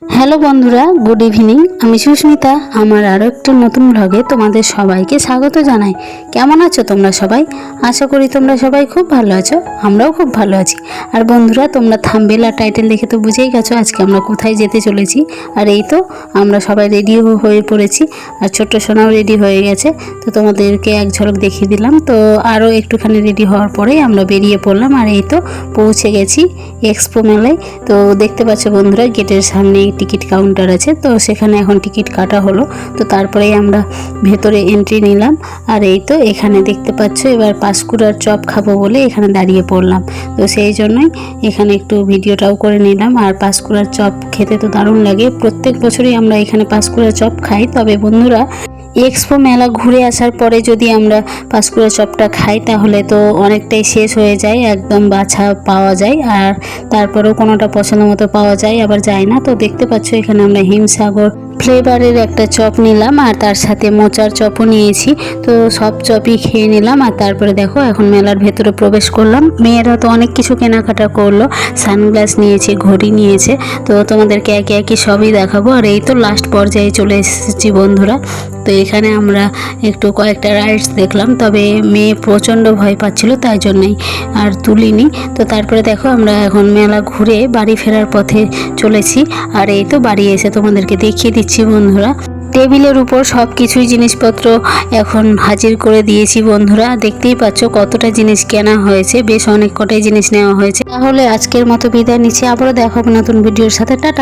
Hello বন্ধুরা, good evening. আমি সুস্মিতা। আমার আরও একটি নতুন ব্লগে তোমাদের সবাইকে স্বাগত জানাই। কেমন আছো তোমরা সবাই? আশা করি তোমরা সবাই খুব ভালো আছো। আমরাও খুব ভালো আছি। আর বন্ধুরা, তোমরা থাম্বনেল আর টাইটেল দেখে তো বুঝেই গেছো আজকে আমরা কোথায় যেতে চলেছি। আর এই তো আমরা সবাই রেডি হয়ে পড়েছি, আর ছোট্ট সোনাও রেডি হয়ে গেছে। তো তোমাদেরকে এক ঝলক দেখিয়ে দিলাম। তো আরও একটুখানি রেডি হওয়ার পরেই আমরা বেরিয়ে পড়লাম। আর এই তো পৌঁছে গেছি এক্সপো মেলায়। তো দেখতে পাচ্ছ বন্ধুরা, গেটের সামনে টিকিট কাউন্টার আছে, তো সেখানে এখন টিকিট কাটা হলো। তো তারপরেই আমরা ভেতরে এন্ট্রি নিলাম। আর এই তো এখানে দেখতে পাচ্ছ এবার পাঁশকুড়ার চপ খাবো বলে এখানে দাঁড়িয়ে পড়লাম। তো সেই জন্যই এখানে একটু ভিডিওটাও করে নিলাম। আর পাঁশকুড়ার চপ খেতে তো দারুণ লাগে। প্রত্যেক বছরই আমরা এখানে পাঁশকুড়ার চপ খাই। তবে বন্ধুরা, এক্সপো মেলা ঘুরে আসার পরে যদি আমরা পাঁশকুড়া চপটা খাই তাহলে তো অনেকটাই শেষ হয়ে যায়, একদম বাছা পাওয়া যায়। আর তারপরেও কোনোটা পছন্দ মতো পাওয়া যায়, আবার যায় না। তো দেখতে পাচ্ছ এখানে আমরা হিমসাগর ফ্লেভারের একটা চপ নিলাম, আর তার সাথে মোচার চপও নিয়েছি। তো সব চপই খেয়ে নিলাম। আর তারপরে দেখো এখন মেলার ভেতরে প্রবেশ করলাম। মেয়েরা তো অনেক কিছু কেনাকাটা করলো, সানগ্লাস নিয়েছে, ঘড়ি নিয়েছে। তো তোমাদেরকে একে একে সবই দেখাবো। আর এই তো লাস্ট পর্যায়ে চলে এসেছি বন্ধুরা। তো এখানে আমরা একটু কয়েকটা রাইডস দেখলাম, তবে মেয়ে প্রচণ্ড ভয় পাচ্ছিল, তাই জন্যই আর তুলিনি। তো তারপরে দেখো আমরা এখন মেলা ঘুরে বাড়ি ফেরার পথে চলেছি। আর এই তো বাড়ি এসে তোমাদেরকে দেখিয়ে দিচ্ছি বন্ধুরা, টেবিলের উপর সব কিছুই জিনিসপত্র এখন হাজির করে দিয়েছি বন্ধুরা। দেখতেই পাচ্ছ কতটা জিনিস কেনা হয়েছে, বেশ অনেক কটাই জিনিস নেওয়া হয়েছে। তাহলে আজকের মতো বিদায় নিচ্ছি, আবারও দেখাবো নতুন ভিডিওর সাথে। টাটা।